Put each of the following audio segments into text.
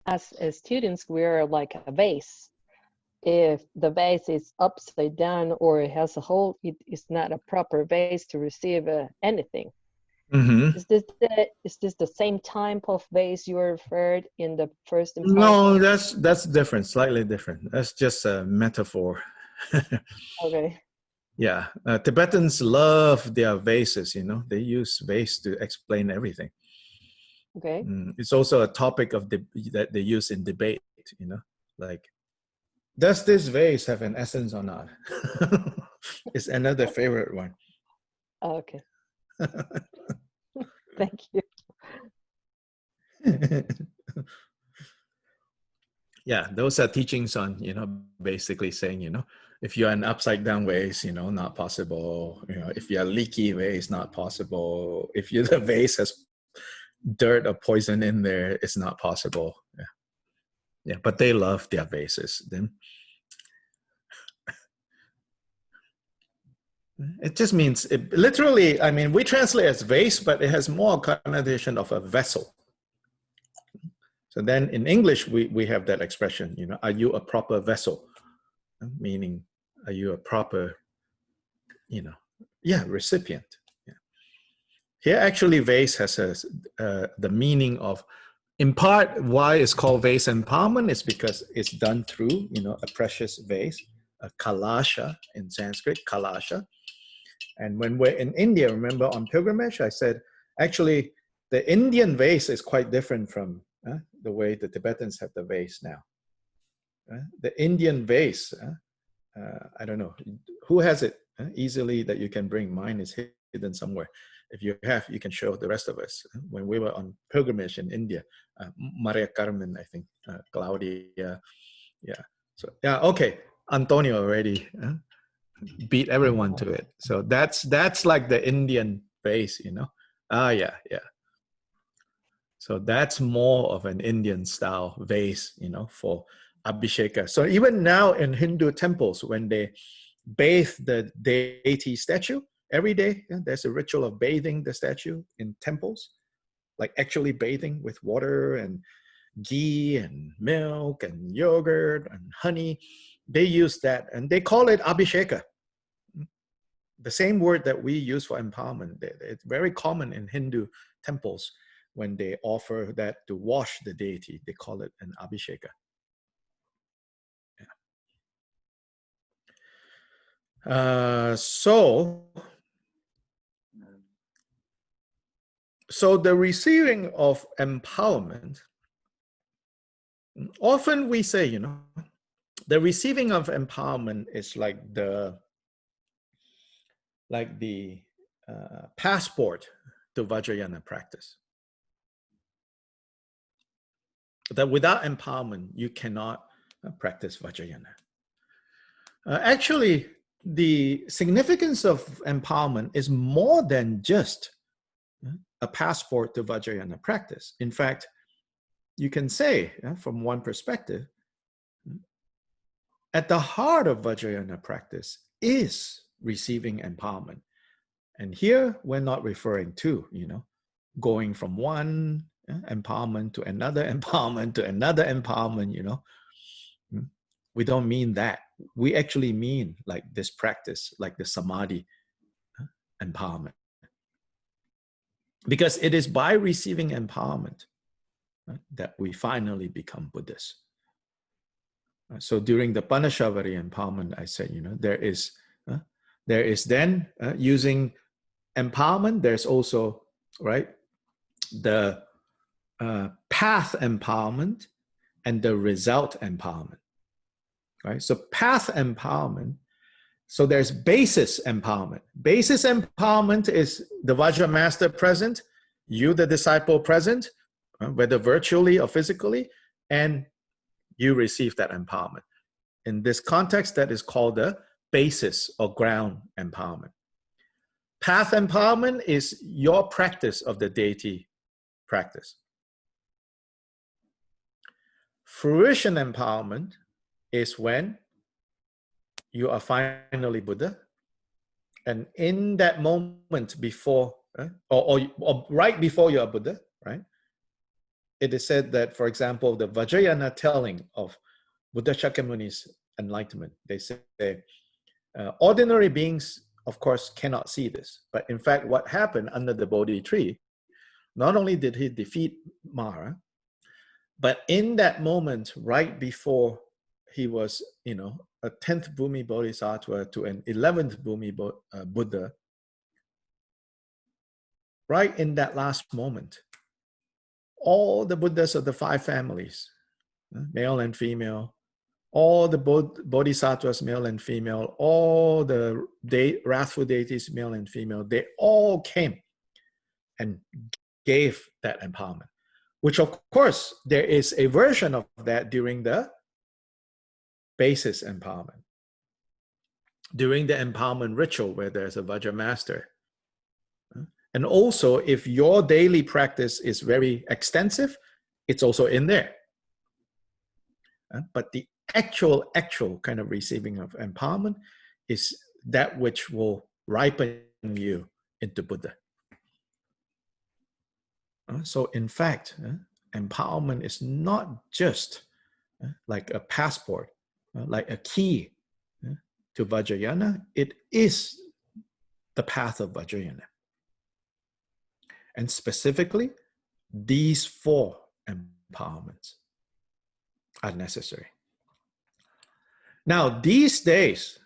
as students, we're like a vase. If the vase is upside down or it has a hole, it is not a proper vase to receive anything. Mm-hmm. Is this the same type of vase you referred in the first No, empowerment? that's different, slightly different. That's just a metaphor. Okay. Yeah, Tibetans love their vases. You know, they use vase to explain everything. Okay. It's also a topic of that they use in debate. You know, like, does this vase have an essence or not? It's another favorite one. Okay. Thank you. Yeah, those are teachings on, basically saying, if you're an upside down vase, not possible. If you're leaky vase, not possible. If the vase has dirt or poison in there, it's not possible. Yeah. Yeah, but they love their vases. Then it just means, literally, I mean, we translate as vase, but it has more connotation of a vessel. So then in English, we have that expression, are you a proper vessel? Meaning, are you a proper, recipient? Yeah. Here, actually, vase has the meaning of, in part, why it's called vase empowerment is because it's done through, a precious vase, a kalasha in Sanskrit, kalasha. And when we're in India, remember on pilgrimage, I said, actually, the Indian vase is quite different from the way the Tibetans have the vase now. The Indian vase, I don't know, who has it easily that you can bring? Mine is hidden somewhere. If you have, you can show the rest of us. When we were on pilgrimage in India, Maria Carmen, I think, Claudia, yeah. So, yeah, okay, Antonio already beat everyone to it. So that's like the Indian vase, yeah. So that's more of an Indian style vase, for Abhisheka. So even now in Hindu temples, when they bathe the deity statue every day, there's a ritual of bathing the statue in temples, like actually bathing with water and ghee and milk and yogurt and honey. They use that and they call it Abhisheka. The same word that we use for empowerment. It's very common in Hindu temples. When they offer that to wash the deity, they call it an Abhisheka. Yeah. So the receiving of empowerment, often we say, the receiving of empowerment is like the passport to Vajrayana practice. That without empowerment, you cannot practice Vajrayana. Actually, the significance of empowerment is more than just a passport to Vajrayana practice. In fact, you can say, from one perspective, at the heart of Vajrayana practice is receiving empowerment. And here, we're not referring to, going from one empowerment to another empowerment to another empowerment, We don't mean that. We actually mean like this practice, like the Samadhi empowerment. Because it is by receiving empowerment that we finally become Buddhists. So during the Panashavari empowerment, I said, there is then using empowerment, there's also, right, the path empowerment and the result empowerment. Right? So path empowerment, so there's basis empowerment. Basis empowerment is the Vajra master present, you the disciple present, whether virtually or physically, and you receive that empowerment. In this context, that is called the basis or ground empowerment. Path empowerment is your practice of the deity practice. Fruition empowerment is when you are finally Buddha, and in that moment before, or right before you are Buddha, right? it is said that, for example, the Vajrayana telling of Buddha Shakyamuni's enlightenment, they say ordinary beings, of course, cannot see this. But in fact, what happened under the Bodhi tree, not only did he defeat Mara, but in that moment, right before he was, a 10th Bhumi Bodhisattva to an 11th Bhumi Buddha, right in that last moment, all the Buddhas of the 5 families, male and female, all the bodhisattvas, male and female, all the wrathful deities, male and female, they all came and gave that empowerment, which of course, there is a version of that during the basis empowerment. During the empowerment ritual where there's a Vajra master. And also, if your daily practice is very extensive, it's also in there. But the actual kind of receiving of empowerment is that which will ripen you into Buddha. So in fact, empowerment is not just like a passport, like a key to Vajrayana. It is the path of Vajrayana. And specifically, these 4 empowerments are necessary. Now, these days,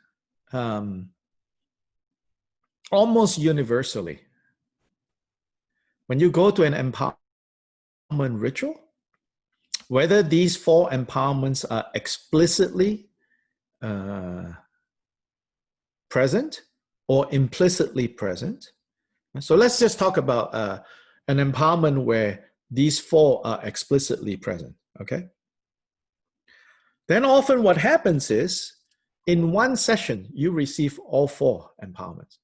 almost universally, when you go to an empowerment ritual, whether these 4 empowerments are explicitly present or implicitly present. So let's just talk about an empowerment where these 4 are explicitly present, okay? Then often what happens is, in one session, you receive all 4 empowerments.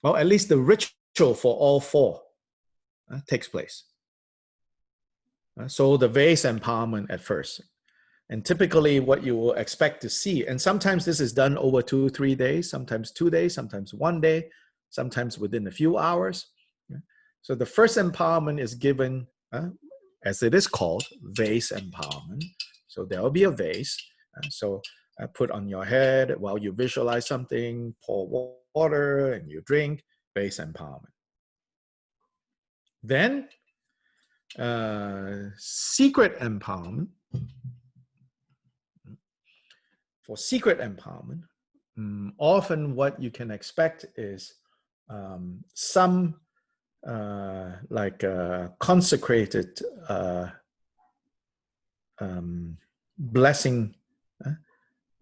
Well, at least the ritual for all 4 takes place. So the vase empowerment at first. And typically what you will expect to see, and sometimes this is done over 2-3 days, sometimes 2 days, sometimes 1 day, sometimes within a few hours. So the first empowerment is given, as it is called, vase empowerment. So there will be a vase. So put on your head while you visualize something, pour water and you drink, vase empowerment. Then secret empowerment. For secret empowerment, often what you can expect is some consecrated blessing.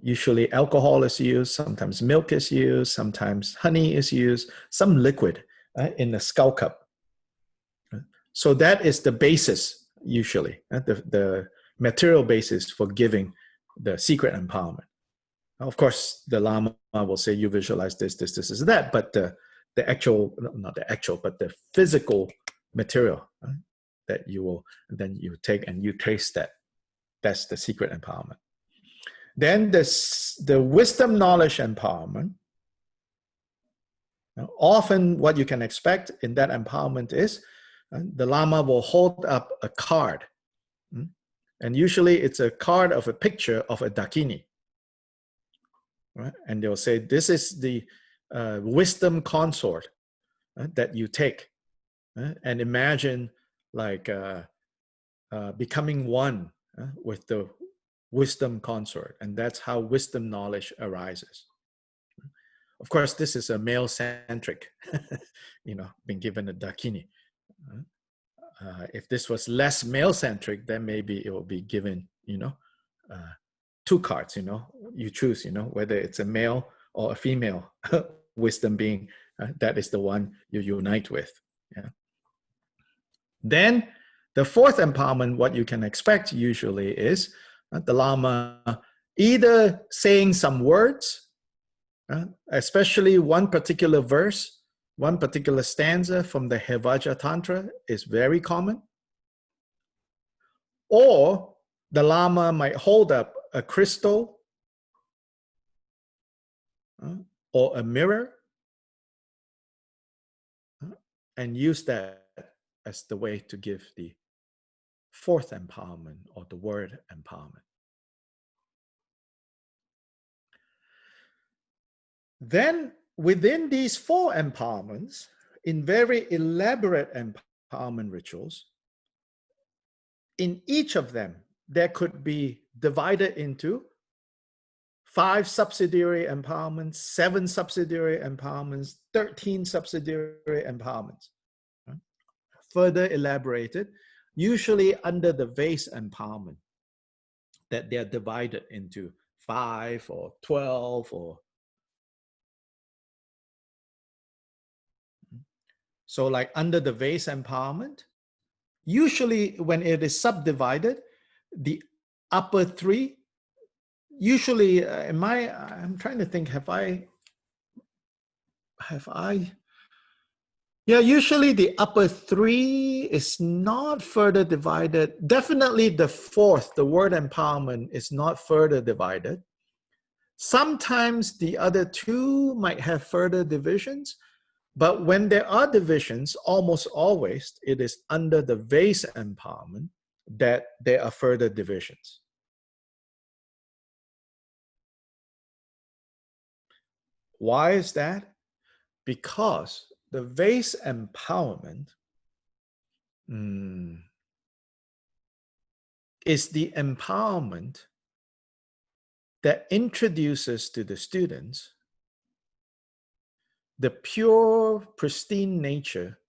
Usually alcohol is used, sometimes milk is used, sometimes honey is used, some liquid in a skull cup. So that is the basis, usually, the material basis for giving the secret empowerment. Of course, the Lama will say, you visualize this, that, but the actual, not the actual, but the physical material that you will, then you take and you trace that. That's the secret empowerment. Then the wisdom knowledge empowerment. Now, often what you can expect in that empowerment is the Lama will hold up a card. And usually it's a card of a picture of a Dakini. Right? And they'll say, this is the wisdom consort that you take. And imagine like becoming one with the wisdom consort. And that's how wisdom knowledge arises. Of course, this is a male-centric, being given a Dakini. If this was less male-centric, then maybe it will be given, 2 cards, you choose, whether it's a male or a female wisdom being, that is the one you unite with. Yeah. Then the 4th empowerment, what you can expect usually is the Lama either saying some words, especially one particular verse, one particular stanza from the Hevaja Tantra is very common, or the Lama might hold up a crystal or a mirror and use that as the way to give the fourth empowerment, or the word empowerment. Then within these four empowerments, in very elaborate empowerment rituals, in each of them, there could be divided into 5 subsidiary empowerments, 7 subsidiary empowerments, 13 subsidiary empowerments. Further elaborated, usually under the vase empowerment, that they're divided into 5 or 12 or so, like under the vase empowerment, usually when it is subdivided, the upper 3, usually I'm trying to think, have I, yeah, usually the upper 3 is not further divided. Definitely the fourth, the word empowerment, is not further divided. Sometimes the other 2 might have further divisions, but when there are divisions, almost always it is under the vase empowerment that there are further divisions. Why is that? Because the vase empowerment is the empowerment that introduces to the students the pure, pristine nature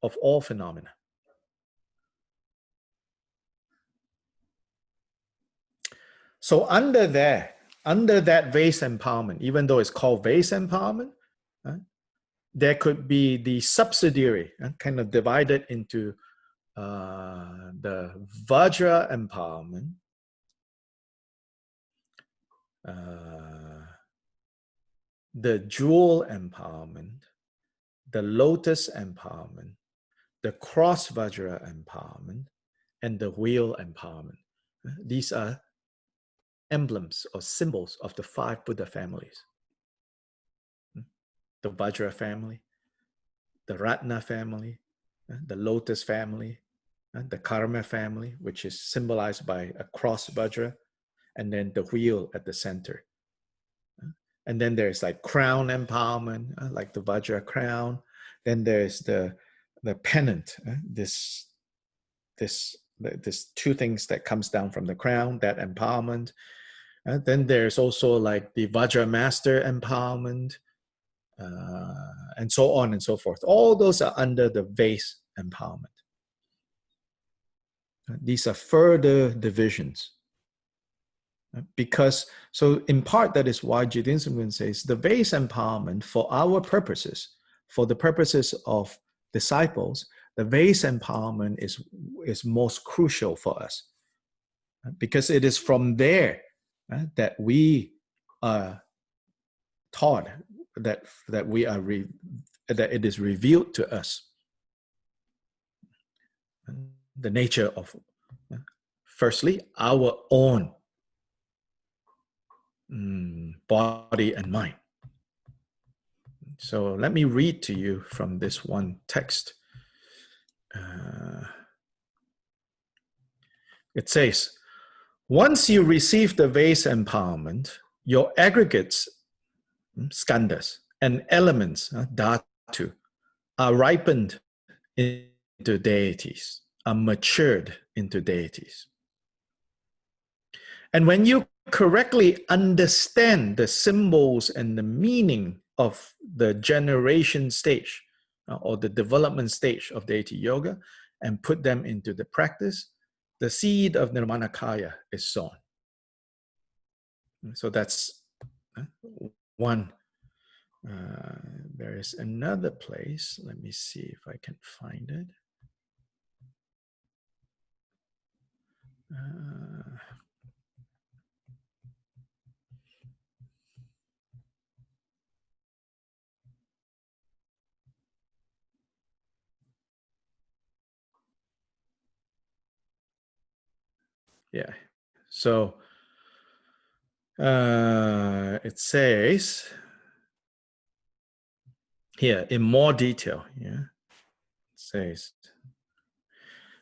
of all phenomena. So under that vase empowerment, even though it's called vase empowerment, there could be the subsidiary, kind of divided into the Vajra empowerment, the jewel empowerment, the lotus empowerment, the cross Vajra empowerment, and the wheel empowerment. These are emblems or symbols of the 5 Buddha families. The Vajra family, the Ratna family, the lotus family, the karma family, which is symbolized by a cross Vajra, and then the wheel at the center. And then there's like crown empowerment, like the Vajra crown. Then there's the pennant, this 2 things that comes down from the crown, that empowerment. Then there's also like the Vajra master empowerment, and so on and so forth. All those are under the vase empowerment. These are further divisions. Because, so in part, that is why Judaism says the vase empowerment for our purposes, for the purposes of disciples, the vase empowerment is most crucial for us. Because it is from there that we are taught, that it is revealed to us the nature of, firstly, our own body and mind. So let me read to you from this one text. It says, once you receive the vase empowerment, your aggregates, skandhas, and elements, dhatu, are ripened into deities, are matured into deities. And when you correctly understand the symbols and the meaning of the generation stage or the development stage of deity yoga and put them into the practice, the seed of Nirmanakaya is sown. So that's one. There is another place. Let me see if I can find it. Yeah, so it says here in more detail, it says,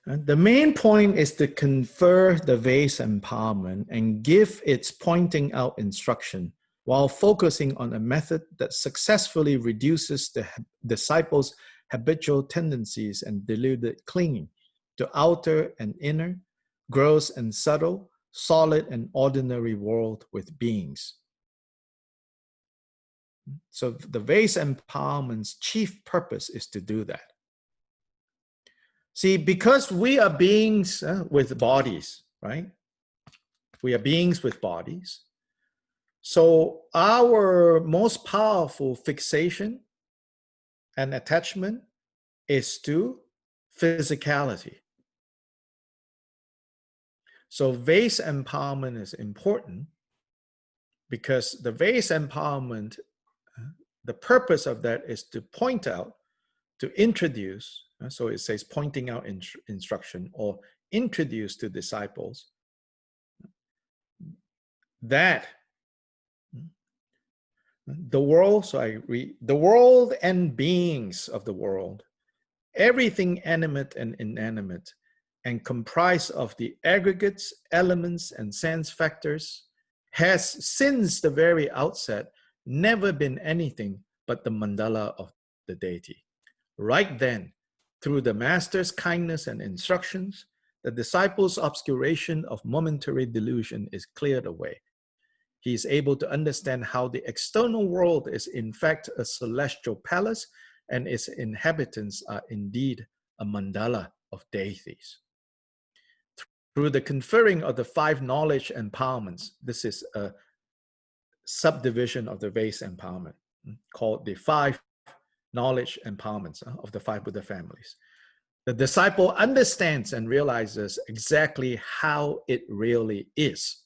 And the main point is to confer the vase empowerment and give its pointing out instruction while focusing on a method that successfully reduces the disciples' habitual tendencies and deluded clinging to outer and inner, gross and subtle, solid and ordinary world with beings. So the vase empowerment's chief purpose is to do that. See, because we are beings with bodies, right? We are beings with bodies. So our most powerful fixation and attachment is to physicality. So vase empowerment is important because the vase empowerment, the purpose of that is to point out, to introduce, so it says pointing out instruction or introduce to disciples that the world, so I read, the world and beings of the world, everything animate and inanimate, and comprised of the aggregates, elements, and sense factors, has since the very outset never been anything but the mandala of the deity. Right then, through the master's kindness and instructions, the disciple's obscuration of momentary delusion is cleared away. He is able to understand how the external world is in fact a celestial palace and its inhabitants are indeed a mandala of deities. Through the conferring of the 5 knowledge empowerments, this is a subdivision of the vase empowerment called the 5 knowledge empowerments of the 5 Buddha families. The disciple understands and realizes exactly how it really is.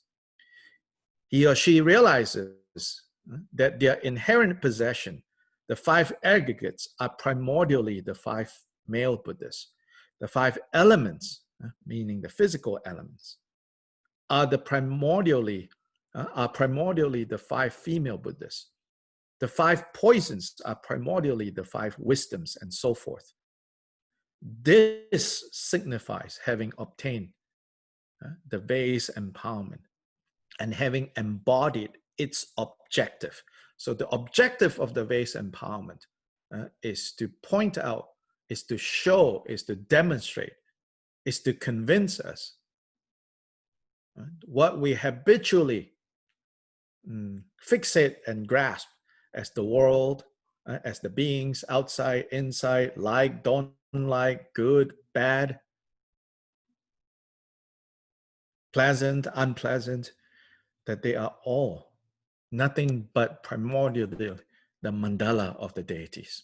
He or she realizes that their inherent possession, the 5 aggregates, are primordially the 5 male Buddhas. The 5 elements, meaning the physical elements, are primordially the 5 female Buddhas. The 5 poisons are primordially the 5 wisdoms, and so forth. This signifies having obtained the vase empowerment and having embodied its objective. So the objective of the vase empowerment is to point out, is to show, is to demonstrate, is to convince us what we habitually fixate and grasp as the world, as the beings outside, inside, like, don't like, good, bad, pleasant, unpleasant, that they are all nothing but primordially the mandala of the deities.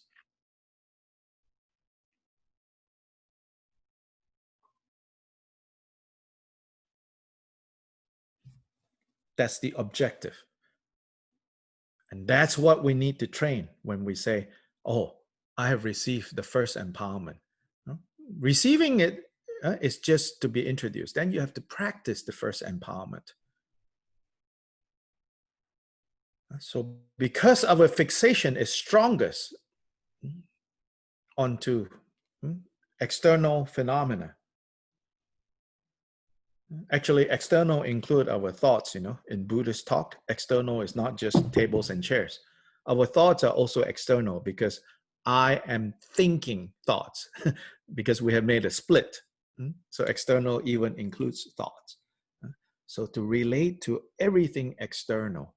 That's the objective. And that's what we need to train when we say, oh, I have received the first empowerment. Receiving it is just to be introduced. Then you have to practice the first empowerment. So because our fixation is strongest onto external phenomena, actually external include our thoughts, in Buddhist talk, external is not just tables and chairs. Our thoughts are also external because I am thinking thoughts because we have made a split. So external even includes thoughts. So to relate to everything external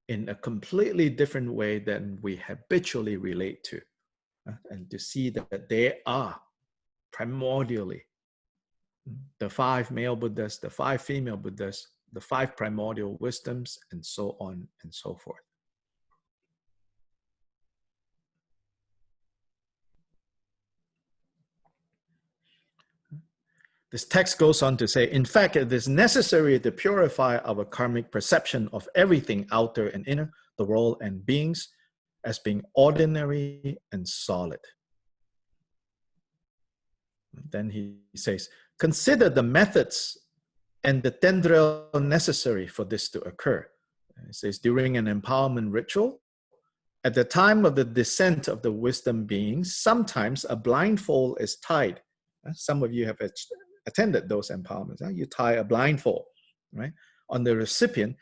in a completely different way than we habitually relate to, and to see that they are primordially the 5 male Buddhas, the 5 female Buddhas, the 5 primordial wisdoms, and so on and so forth. This text goes on to say, in fact, it is necessary to purify our karmic perception of everything outer and inner, the world and beings, as being ordinary and solid. Then he says, consider the methods and the tendril necessary for this to occur. He says, during an empowerment ritual, at the time of the descent of the wisdom beings, sometimes a blindfold is tied Some of you have attended those empowerments. You tie a blindfold, right, on the recipient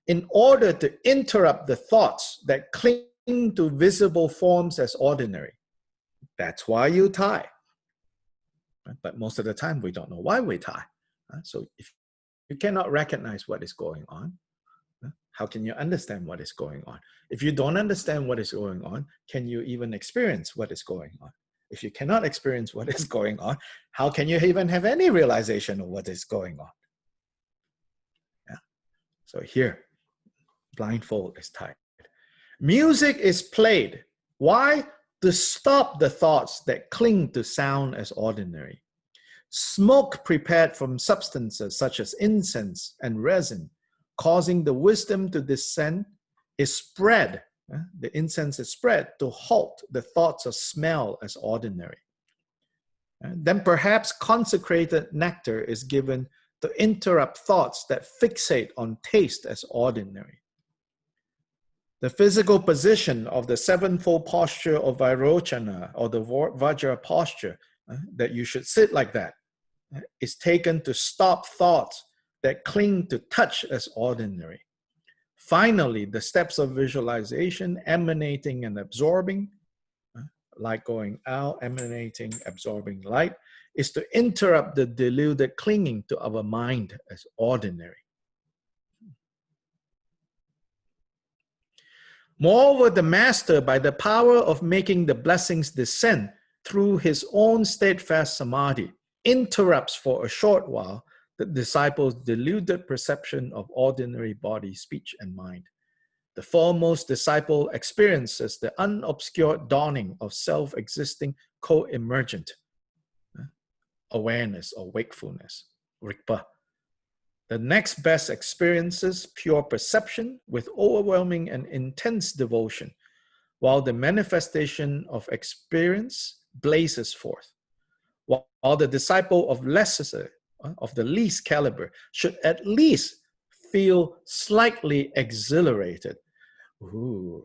in order to interrupt the thoughts that cling to visible forms as ordinary. That's why you tie. But most of the time, we don't know why we tie. So if you cannot recognize what is going on, how can you understand what is going on? If you don't understand what is going on, can you even experience what is going on? If you cannot experience what is going on, how can you even have any realization of what is going on? Yeah. So here, blindfold is tied. Music is played. Why? To stop the thoughts that cling to sound as ordinary. Smoke prepared from substances such as incense and resin, causing the wisdom to descend, is spread. The incense is spread to halt the thoughts of smell as ordinary. Then perhaps consecrated nectar is given to interrupt thoughts that fixate on taste as ordinary. The physical position of the sevenfold posture of Vairochana, or the Vajra posture, that you should sit like that, is taken to stop thoughts that cling to touch as ordinary. Finally, the steps of visualization, emanating and absorbing, light going out, emanating, absorbing light, is to interrupt the deluded clinging to our mind as ordinary. Moreover, the master, by the power of making the blessings descend through his own steadfast samadhi, interrupts for a short while the disciple's deluded perception of ordinary body, speech, and mind. The foremost disciple experiences the unobscured dawning of self-existing co-emergent awareness or wakefulness, Rigpa. The next best experiences pure perception with overwhelming and intense devotion, while the manifestation of experience blazes forth. While the disciple of the least caliber should at least feel slightly exhilarated. Ooh.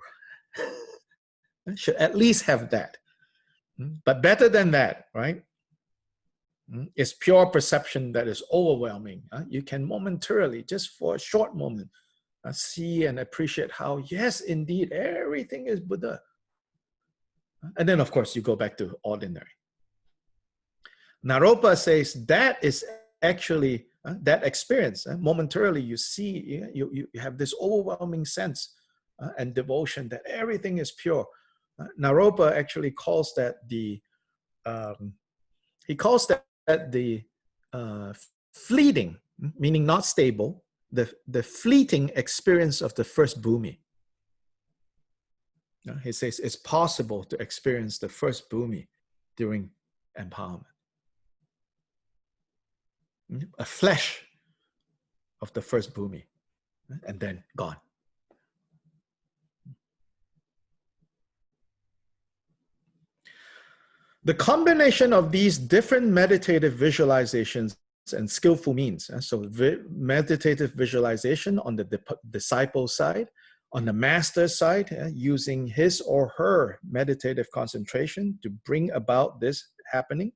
Should at least have that. But better than that, right? It's pure perception that is overwhelming. You can momentarily, just for a short moment, see and appreciate how, yes, indeed, everything is Buddha. And then, of course, you go back to ordinary. Naropa says that is actually that experience. Momentarily, you see, you have this overwhelming sense and devotion that everything is pure. Naropa actually calls that the fleeting, meaning not stable, the fleeting experience of the first bhumi. He says it's possible to experience the first bhumi during empowerment. A flash of the first bhumi, and then gone. The combination of these different meditative visualizations and skillful means, so meditative visualization on the disciple side, on the master's side, using his or her meditative concentration to bring about this happening,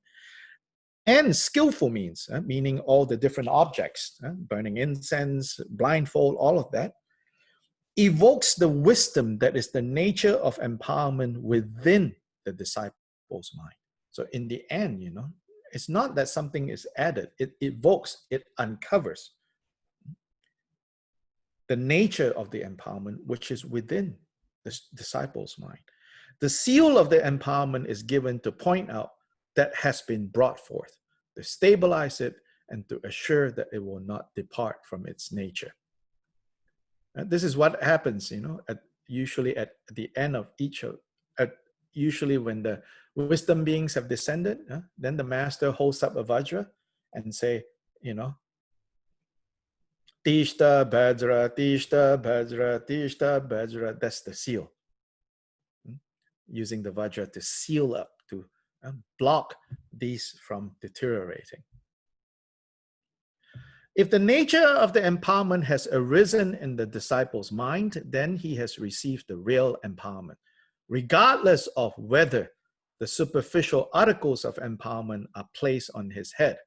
and skillful means, meaning all the different objects, burning incense, blindfold, all of that, evokes the wisdom that is the nature of empowerment within the disciple's mind. So in the end, it's not that something is added, it evokes, it uncovers the nature of the empowerment which is within the disciple's mind. The seal of the empowerment is given to point out that has been brought forth, to stabilize it and to assure that it will not depart from its nature. And this is what happens, usually at the end of usually when the wisdom beings have descended, then the master holds up a vajra and say, Tishta Bhadra, Tishta Bhadra, Tishta Bhadra. That's the seal. Using the vajra to seal up, to block these from deteriorating. If the nature of the empowerment has arisen in the disciple's mind, then he has received the real empowerment, regardless of whether the superficial articles of empowerment are placed on his head.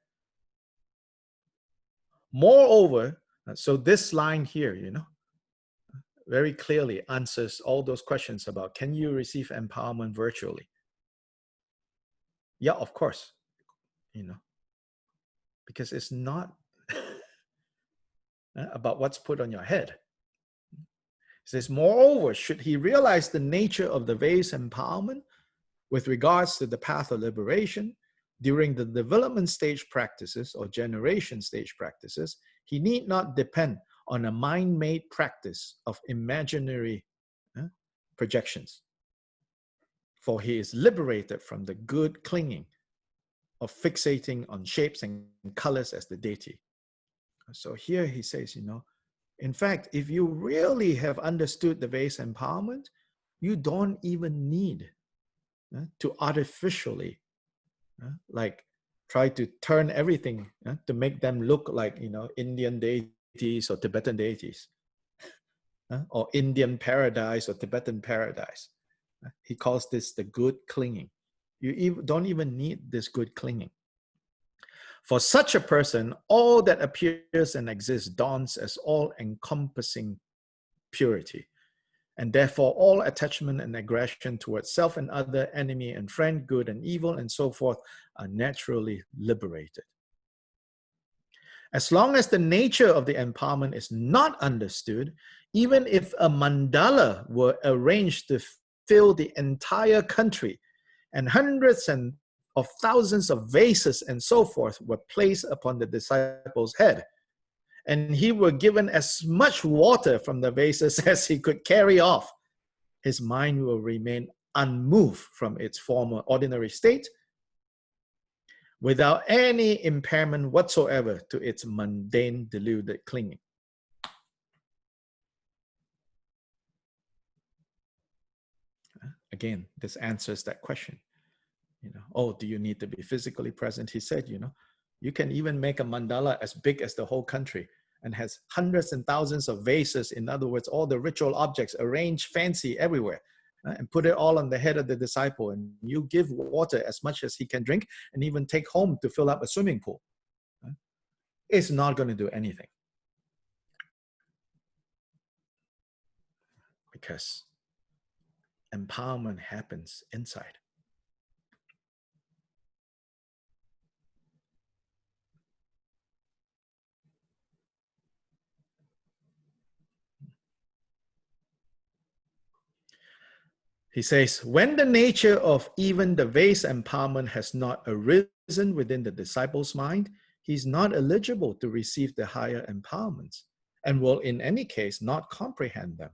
Moreover, so this line here, very clearly answers all those questions about, can you receive empowerment virtually? Yeah, of course, because it's not about what's put on your head. It says, moreover, should he realize the nature of the vase empowerment with regards to the path of liberation during the development stage practices or generation stage practices, he need not depend on a mind-made practice of imaginary projections, for he is liberated from the good clinging of fixating on shapes and colors as the deity. So here he says, in fact, if you really have understood the vase empowerment, you don't even need to artificially try to turn everything to make them look like, Indian deities or Tibetan deities, or Indian paradise or Tibetan paradise. He calls this the good clinging. You don't even need this good clinging. For such a person, all that appears and exists dawns as all-encompassing purity, and therefore all attachment and aggression towards self and other, enemy and friend, good and evil, and so forth, are naturally liberated. As long as the nature of the empowerment is not understood, even if a mandala were arranged to fill the entire country, and hundreds of thousands of vases and so forth were placed upon the disciple's head, and he were given as much water from the vases as he could carry off, his mind will remain unmoved from its former ordinary state, without any impairment whatsoever to its mundane deluded clinging. Again, this answers that question. Do you need to be physically present? He said, you can even make a mandala as big as the whole country and has hundreds and thousands of vases. In other words, all the ritual objects arranged fancy everywhere, and put it all on the head of the disciple. And you give water as much as he can drink and even take home to fill up a swimming pool. It's not going to do anything. Because empowerment happens inside. He says, when the nature of even the vase empowerment has not arisen within the disciple's mind, he's not eligible to receive the higher empowerments and will in any case not comprehend them.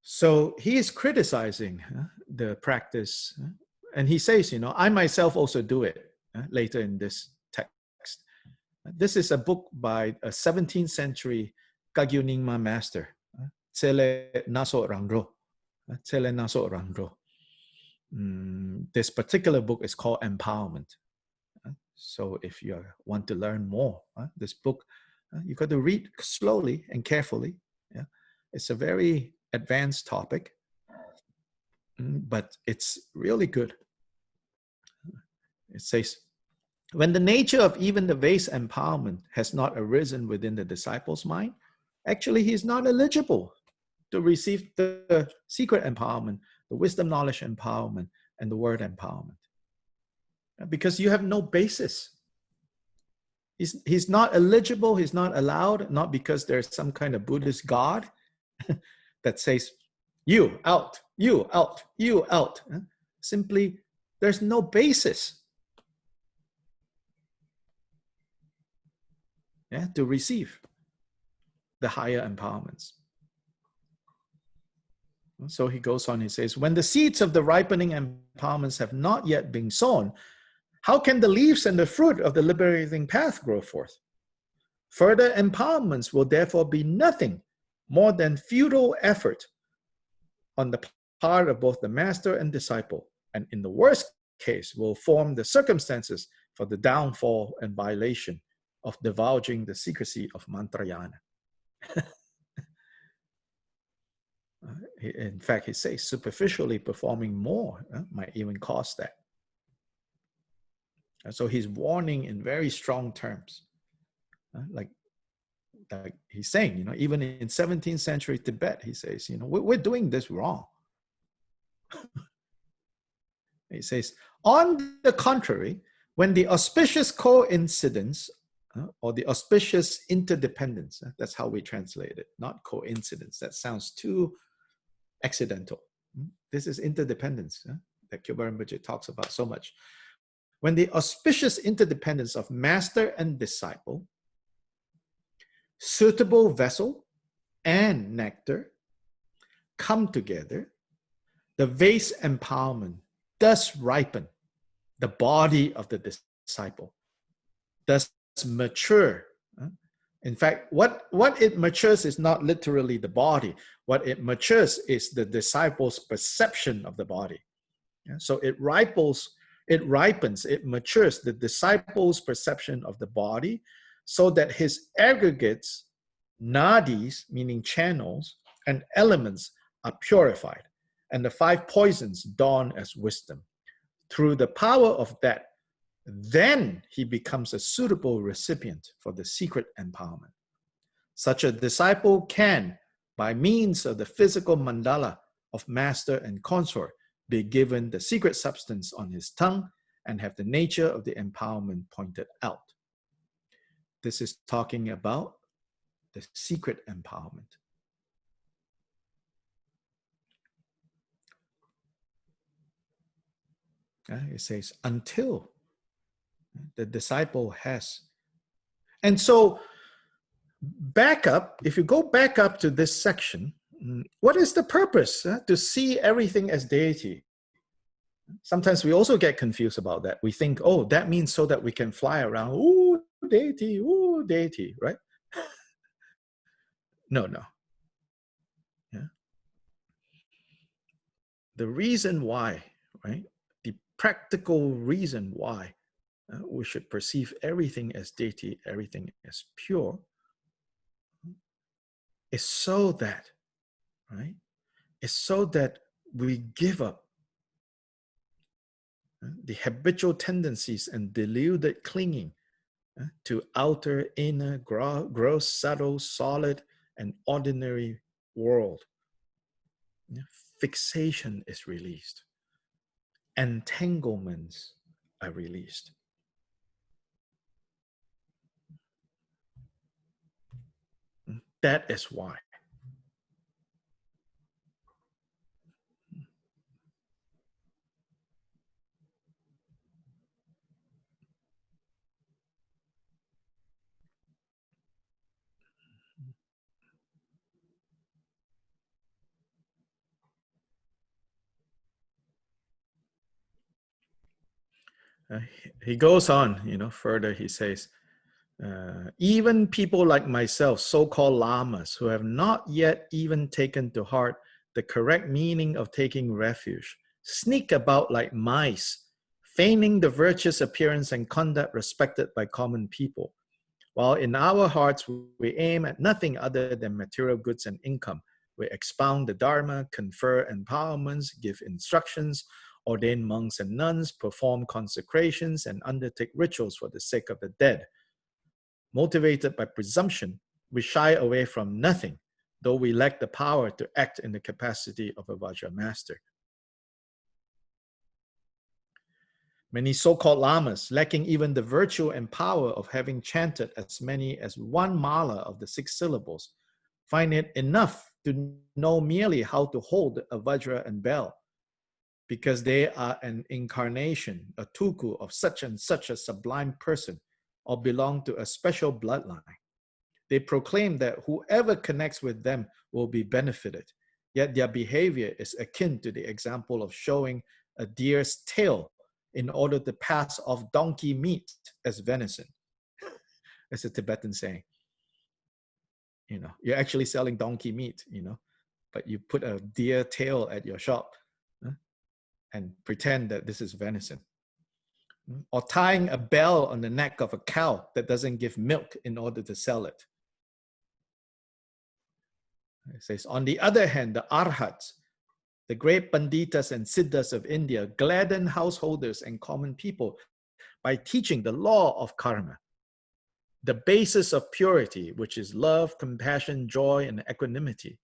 So he is criticizing the practice, and he says, I myself also do it later in this text. This is a book by a 17th century Kagyu Nyingma master, Tsele Naso Rangro. This particular book is called Empowerment. So if you want to learn more, this book, you got to read slowly and carefully. It's a very advanced topic, but it's really good. It says, when the nature of even the vase empowerment has not arisen within the disciple's mind, actually he's not eligible to receive the secret empowerment, the wisdom knowledge empowerment, and the word empowerment. Because you have no basis. He's not eligible, he's not allowed, not because there's some kind of Buddhist God that says, you out, you out, you out. Simply, there's no basis to receive the higher empowerments. So he goes on, he says, when the seeds of the ripening empowerments have not yet been sown, how can the leaves and the fruit of the liberating path grow forth? Further empowerments will therefore be nothing more than futile effort on the part of both the master and disciple, and in the worst case will form the circumstances for the downfall and violation of divulging the secrecy of mantrayana. In fact, he says superficially performing more might even cause that. And so he's warning in very strong terms. Like he's saying, even in 17th century Tibet, he says, we're doing this wrong. He says, on the contrary, when the auspicious coincidence or the auspicious interdependence, that's how we translate it, not coincidence. That sounds too accidental. This is interdependence that Kyoba Rinpoche talks about so much. When the auspicious interdependence of master and disciple, suitable vessel and nectar come together, the vase empowerment does ripen the body of the disciple, does mature. In fact, what it matures is not literally the body. What it matures is the disciple's perception of the body. So it ripens, it matures the disciple's perception of the body so that his aggregates, nadis, meaning channels, and elements are purified, and the 5 poisons dawn as wisdom. Through the power of that, then he becomes a suitable recipient for the secret empowerment. Such a disciple can, by means of the physical mandala of master and consort, be given the secret substance on his tongue and have the nature of the empowerment pointed out. This is talking about the secret empowerment. It says, until the disciple has. And so, back up, if you go back up to this section, what is the purpose? To see everything as deity. Sometimes we also get confused about that. We think, oh, that means so that we can fly around, ooh, deity, right? No. Yeah. The reason why, right? The practical reason why we should perceive everything as deity, everything as pure, is so that, right? Is so that we give up the habitual tendencies and deluded clinging to outer, inner, gross, subtle, solid, and ordinary world. Fixation is released. Entanglements are released. That is why. He goes on, further, he says, even people like myself, so-called lamas, who have not yet even taken to heart the correct meaning of taking refuge, sneak about like mice, feigning the virtuous appearance and conduct respected by common people, while in our hearts we aim at nothing other than material goods and income. We expound the Dharma, confer empowerments, give instructions, ordain monks and nuns, perform consecrations, and undertake rituals for the sake of the dead. Motivated by presumption, we shy away from nothing, though we lack the power to act in the capacity of a Vajra master. Many so-called lamas, lacking even the virtue and power of having chanted as many as 1 mala of the 6 syllables, find it enough to know merely how to hold a Vajra and bell, because they are an incarnation, a tuku of such and such a sublime person, or belong to a special bloodline. They proclaim that whoever connects with them will be benefited, yet their behavior is akin to the example of showing a deer's tail in order to pass off donkey meat as venison. That's a Tibetan saying. You're actually selling donkey meat, but you put a deer tail at your shop and pretend that this is venison. Or tying a bell on the neck of a cow that doesn't give milk in order to sell it. It says, on the other hand, the arhats, the great panditas and siddhas of India, gladden householders and common people by teaching the law of karma, the basis of purity, which is love, compassion, joy, and equanimity,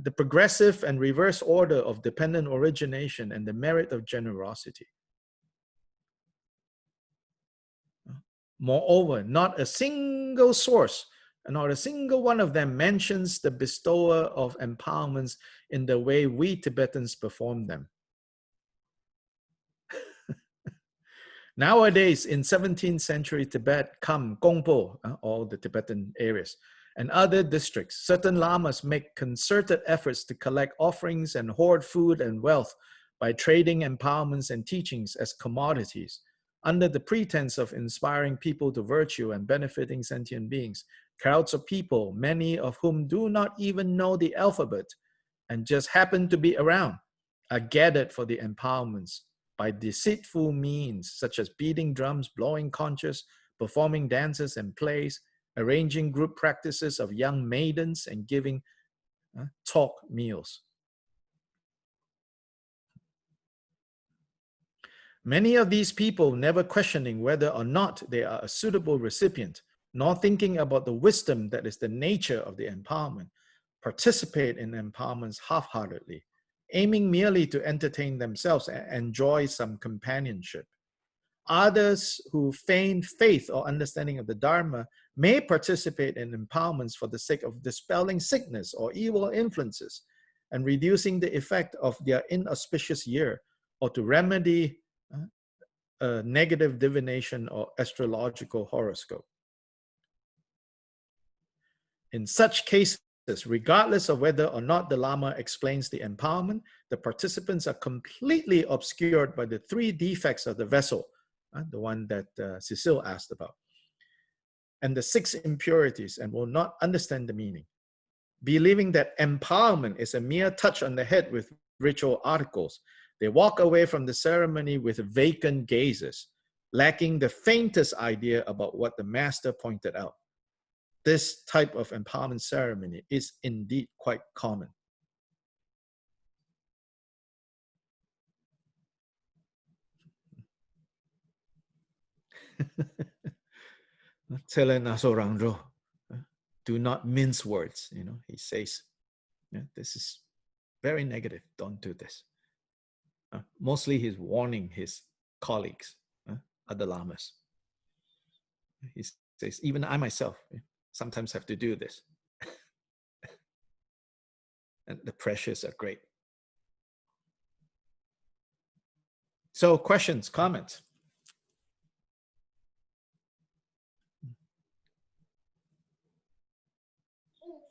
the progressive and reverse order of dependent origination, and the merit of generosity. Moreover, not a single source, not a single one of them mentions the bestower of empowerments in the way we Tibetans perform them. Nowadays, in 17th century Tibet, Kham, Gongpo, all the Tibetan areas, and other districts, certain lamas make concerted efforts to collect offerings and hoard food and wealth by trading empowerments and teachings as commodities, under the pretense of inspiring people to virtue and benefiting sentient beings. Crowds of people, many of whom do not even know the alphabet and just happen to be around, are gathered for the empowerments by deceitful means, such as beating drums, blowing conches, performing dances and plays, arranging group practices of young maidens, and giving talk meals. Many of these people, never questioning whether or not they are a suitable recipient, nor thinking about the wisdom that is the nature of the empowerment, participate in empowerments half-heartedly, aiming merely to entertain themselves and enjoy some companionship. Others who feign faith or understanding of the Dharma may participate in empowerments for the sake of dispelling sickness or evil influences and reducing the effect of their inauspicious year, or to remedy a negative divination or astrological horoscope. In such cases, regardless of whether or not the Lama explains the empowerment, the participants are completely obscured by the three defects of the vessel, the one that Cecile asked about, and the 6 impurities, and will not understand the meaning. Believing that empowerment is a mere touch on the head with ritual articles, they walk away from the ceremony with vacant gazes, lacking the faintest idea about what the master pointed out. This type of empowerment ceremony is indeed quite common. Do not mince words, he says. This is very negative, don't do this. Mostly he's warning his colleagues, other lamas. He says, even I myself sometimes have to do this. And the pressures are great. So questions, comments?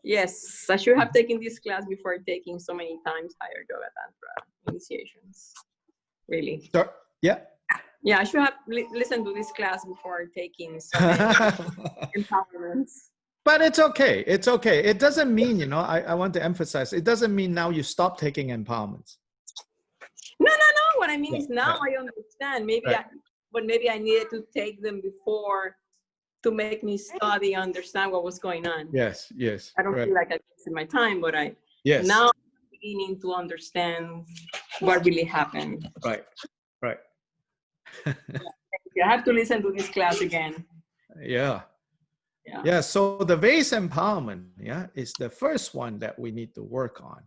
Yes, I should have taken this class before taking so many times higher yoga tantra initiations. Really. Sure. Yeah. Yeah, I should have listened to this class before taking so many empowerments. But it's okay. It's okay. It doesn't mean, I want to emphasize, it doesn't mean now you stop taking empowerments. No. What I mean is now I understand. Maybe I needed to take them before to make me study, understand what was going on. Yes. I don't feel like I wasted my time, but now I'm beginning to understand what really happened. Right. I have to listen to this class again. Yeah. So the vase empowerment, is the first one that we need to work on.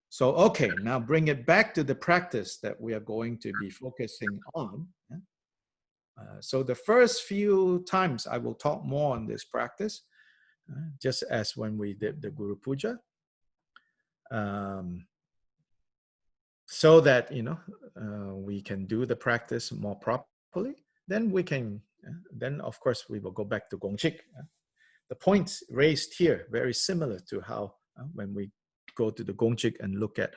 So, okay, now bring it back to the practice that we are going to be focusing on. So the first few times I will talk more on this practice, just as when we did the Guru Puja. So that, we can do the practice more properly. Then we can, then of course we will go back to Gongchik. The points raised here, very similar to how when we go to the Gongchik and look at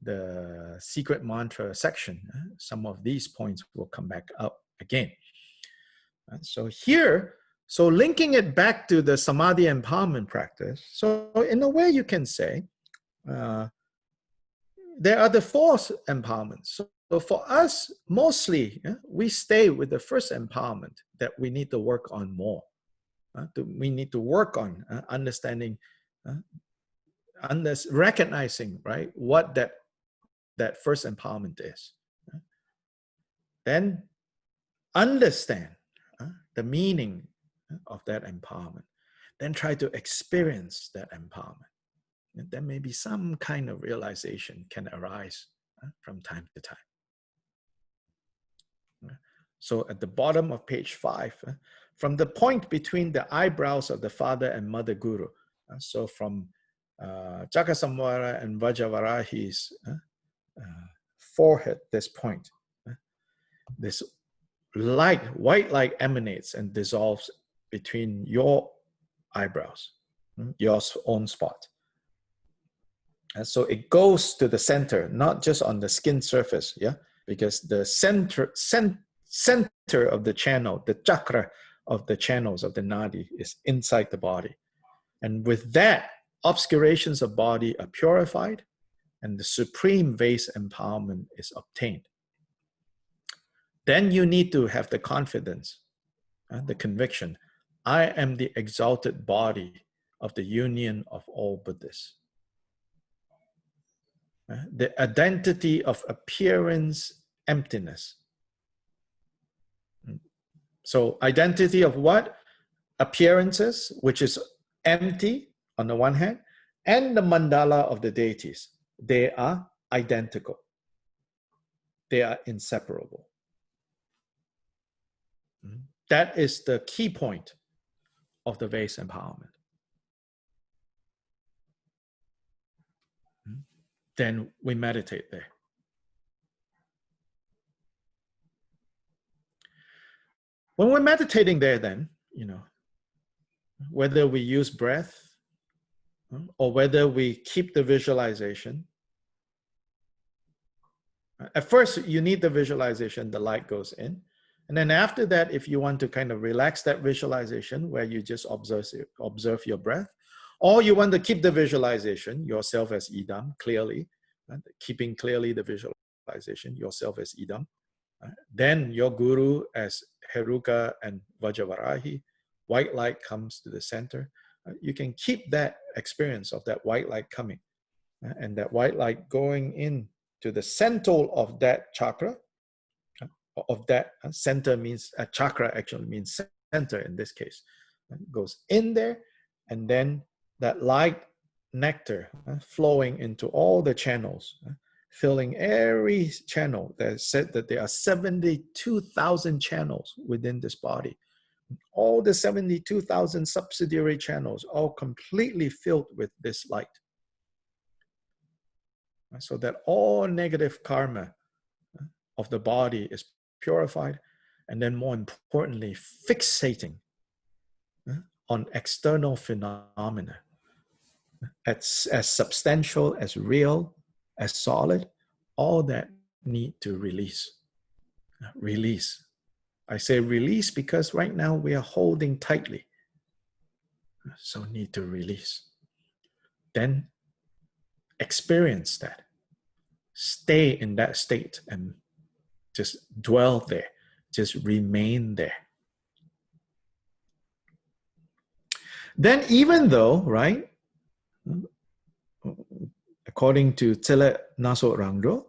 the secret mantra section, some of these points will come back up again. So here, linking it back to the Samadhi empowerment practice, so in a way you can say, there are the 4 empowerments. So for us, mostly, we stay with the first empowerment that we need to work on more. We need to work on understanding recognizing, right, what that first empowerment is. Then understand the meaning of that empowerment. Then try to experience that empowerment. And then maybe some kind of realization can arise from time to time. So at the bottom of page 5, from the point between the eyebrows of the father and mother guru, so from Chakasamvara and Vajavarahi's forehead, this point, this light, white light emanates and dissolves between your eyebrows, your own spot. And so it goes to the center, not just on the skin surface, yeah? Because the center of the channel, the chakra of the channels of the nadi is inside the body. And with that, obscurations of body are purified and the supreme vase empowerment is obtained. Then you need to have the confidence, the conviction, I am the exalted body of the union of all Buddhists. The identity of appearance emptiness. So identity of what? Appearances, which is empty on the one hand, and the mandala of the deities. They are identical. They are inseparable. That is the key point of the vase empowerment. Then we meditate there. When we're meditating there, then, whether we use breath or whether we keep the visualization, at first you need the visualization, the light goes in. And then after that, if you want to kind of relax that visualization where you just observe your breath, or you want to keep the visualization, yourself as idam, clearly, keeping clearly the visualization, yourself as idam, then your guru as Heruka and Vajavarahi, white light comes to the center. You can keep that experience of that white light coming and that white light going in to the center of that chakra, of that center means, a chakra actually means center in this case. It goes in there, and then that light nectar flowing into all the channels, filling every channel. There's said that there are 72,000 channels within this body. All the 72,000 subsidiary channels, all completely filled with this light. So that all negative karma of the body is purified, and then more importantly, fixating on external phenomena as substantial, as real, as solid, all that need to release. Release. I say release because right now we are holding tightly. So need to release. Then experience that. Stay in that state and just dwell there. Just remain there. Then even though, right, according to Tselet Naso Rangro,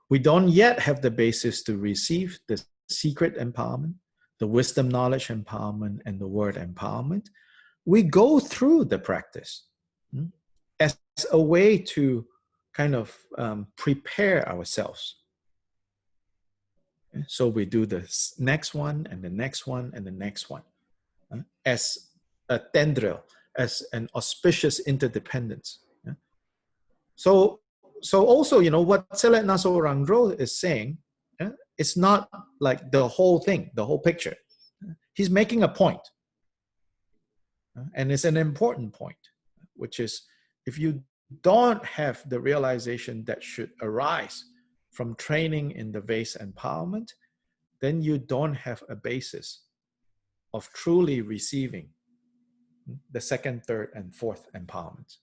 we don't yet have the basis to receive the secret empowerment, the wisdom knowledge empowerment, and the word empowerment, we go through the practice as a way to kind of prepare ourselves. So we do the next one and the next one and the next one as a tendril, as an auspicious interdependence. So also, what Tselet Naso Rangro is saying, it's not like the whole thing, the whole picture. He's making a point. And it's an important point, which is if you don't have the realization that should arise from training in the vase empowerment, then you don't have a basis of truly receiving the second, third, and fourth empowerment.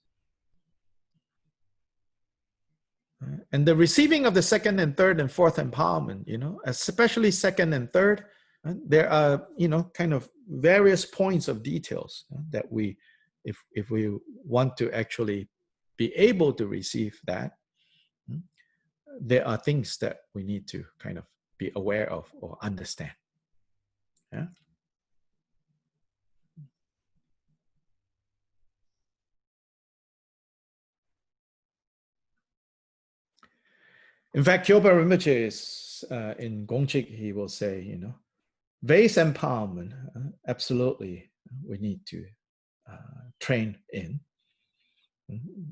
And the receiving of the second and third and fourth empowerment, especially second and third, there are, kind of various points of details that we, if we want to actually be able to receive that, there are things that we need to kind of be aware of or understand. Yeah. In fact, Kyoba Rinpoche is in Gongchik, he will say, you know, vase empowerment, absolutely, we need to train in,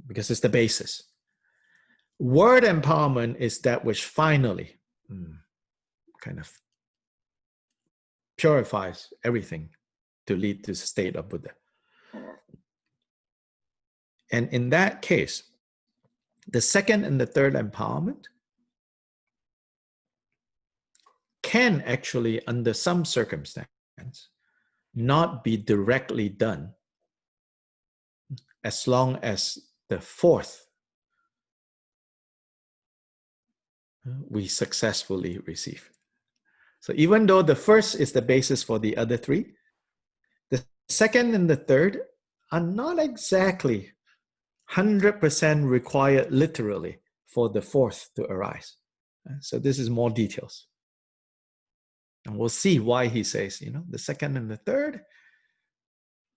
because it's the basis. Word empowerment is that which finally kind of purifies everything to lead to the state of Buddha. And in that case, the second and the third empowerment can actually, under some circumstance, not be directly done as long as the fourth we successfully receive. So even though the first is the basis for the other three, the second and the third are not exactly 100% required literally for the fourth to arise. So this is more details. And we'll see why he says, you know, the second and the third,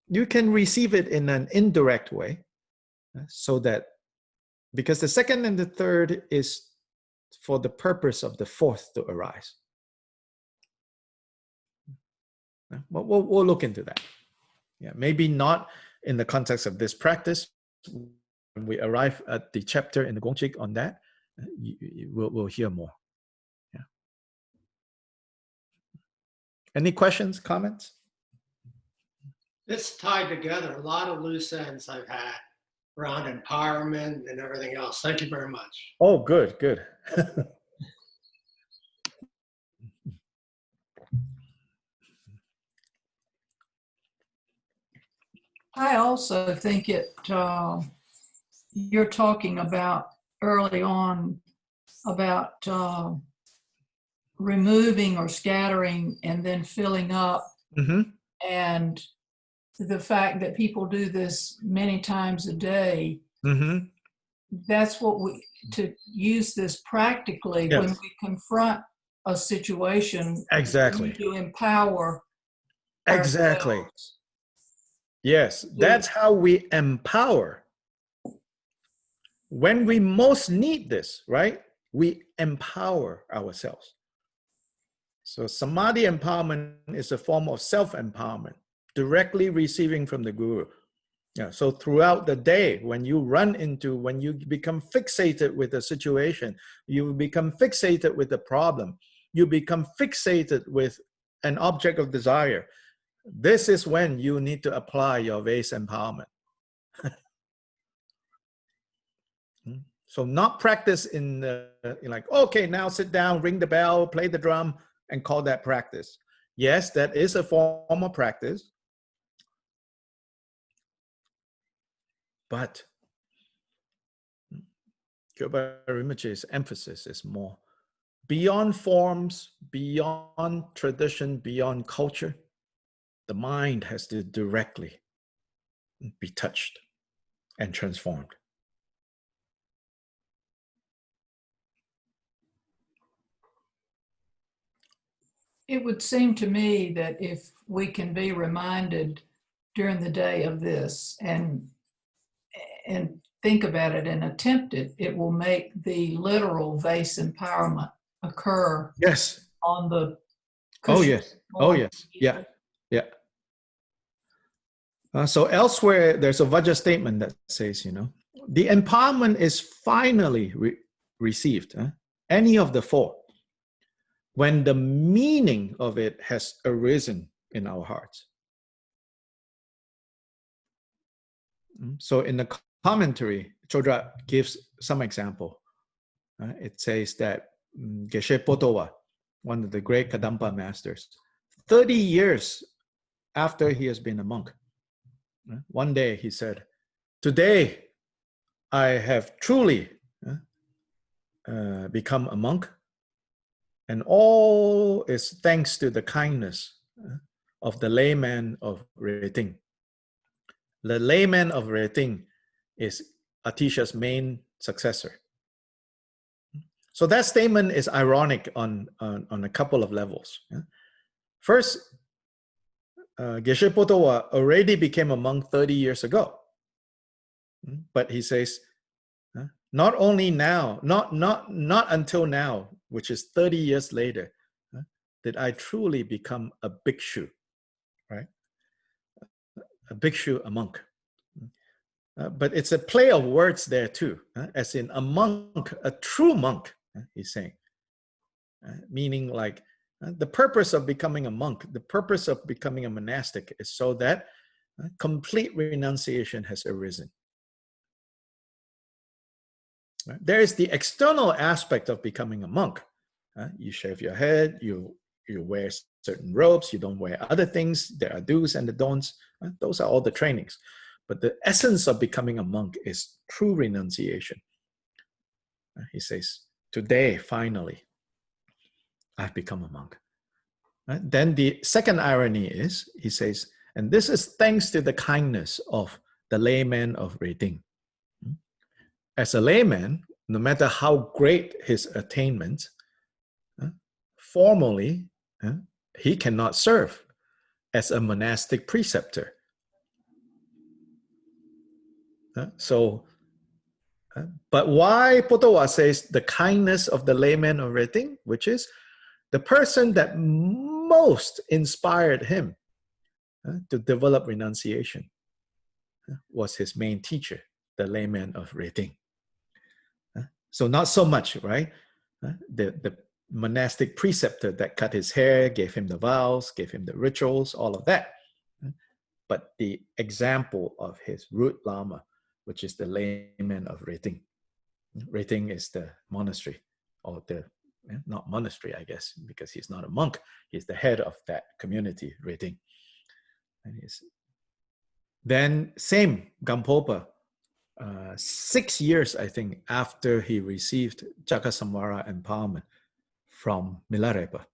you can receive it in an indirect way, so that, because the second and the third is for the purpose of the fourth to arise. But we'll look into that. Yeah, maybe not in the context of this practice. When we arrive at the chapter in the Gongchik on that, we'll hear more. Yeah. Any questions, comments? This tied together a lot of loose ends I've had around empowerment and everything else. Thank you very much. Oh, good, good. I also think you're talking about early on about removing or scattering and then filling up. Mm-hmm. And the fact that people do this many times a day, Mm-hmm. that's what to use this practically. Yes. When we confront a situation, Exactly. we need to empower Exactly. ourselves. Yes, that's how we empower. When we most need this, right? We empower ourselves. So Samadhi empowerment is a form of self-empowerment, directly receiving from the Guru. Yeah, so throughout the day, when you become fixated with a situation, you become fixated with a problem, you become fixated with an object of desire, this is when you need to apply your vase empowerment. So not practice in like, okay, now sit down, ring the bell, play the drum, and call that practice. Yes, that is a form of practice. But Kyoba Rinpoche's emphasis is more beyond forms, beyond tradition, beyond culture. The mind has to directly be touched and transformed. It would seem to me that if we can be reminded during the day of this and think about it and attempt it, it will make the literal vase empowerment occur. Yes. On the Oh yes. Oh yes. Yeah. Yeah. So elsewhere, there's a Vajra statement that says, you know, the empowerment is finally received, any of the four, when the meaning of it has arisen in our hearts. So in the commentary, Chodra gives some example. It says that Geshe Potowa, one of the great Kadampa masters, 30 years after he has been a monk, one day he said, today I have truly become a monk, and all is thanks to the kindness of the layman of Reting. The layman of Reting is Atisha's main successor. So that statement is ironic on a couple of levels. Yeah? First, Geshe Potowa already became a monk 30 years ago. But he says, not only now, not until now, which is 30 years later, did I truly become a bhikshu, right? A bhikshu, a monk. But it's a play of words there too, as in a monk, a true monk, he's saying. Meaning like the purpose of becoming a monk, the purpose of becoming a monastic is so that complete renunciation has arisen. There is the external aspect of becoming a monk. You shave your head, you wear certain robes, you don't wear other things. There are do's and the don'ts. Those are all the trainings. But the essence of becoming a monk is true renunciation. He says, today, finally, I've become a monk. Then the second irony is, he says, and this is thanks to the kindness of the layman of Reding. As a layman, no matter how great his attainments, formally, he cannot serve as a monastic preceptor. But why Potowa says the kindness of the layman of Reding, which is the person that most inspired him to develop renunciation, was his main teacher, the layman of Reding. So not so much, right? The monastic preceptor that cut his hair, gave him the vows, gave him the rituals, all of that. But the example of his root lama, which is the layman of Reding. Reding is the monastery, or the, not monastery, I guess, because he's not a monk. He's the head of that community, Reding. And then same, Gampopa, 6 years, I think, after he received Chakasamvara empowerment from Milarepa.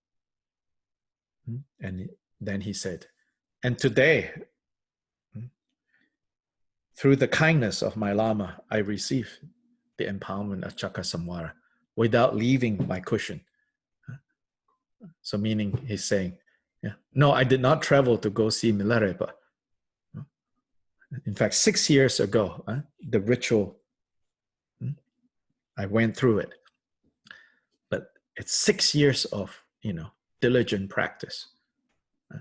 And then he said, and today, through the kindness of my Lama, I received the empowerment of Chakasamvara without leaving my cushion. So meaning he's saying, no, I did not travel to go see Milarepa. In fact, 6 years ago, the ritual, I went through it. But it's 6 years of, diligent practice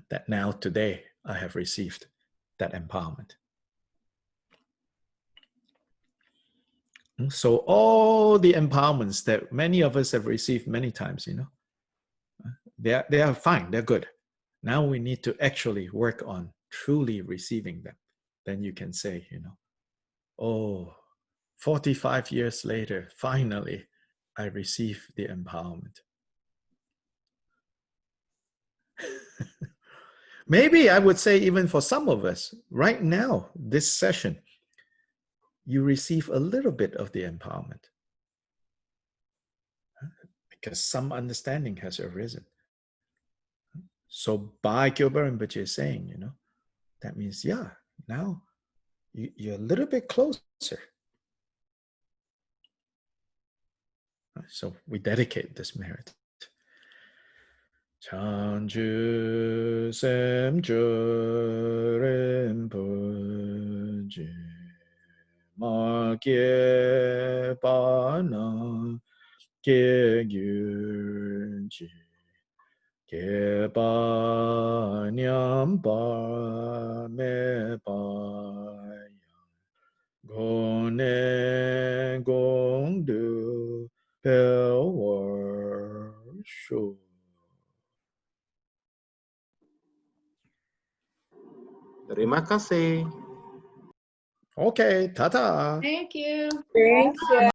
that now today I have received that empowerment. So all the empowerments that many of us have received many times, they are fine, they're good. Now we need to actually work on truly receiving them. Then you can say, 45 years later, finally, I received the empowerment. Maybe I would say even for some of us, right now, this session, you receive a little bit of the empowerment because some understanding has arisen. So by Gilbert Rinpoche is saying, that means, now you're a little bit closer. So we dedicate this merit. Chanju Semjo Rinpoche Ma Kye Pa Na Kye Gyurji Kye Pa Nyam Pa Me Pa Gone Gong Du Pel War Shu. Terima kasih. Okay, ta-ta. Thank you. Thank you.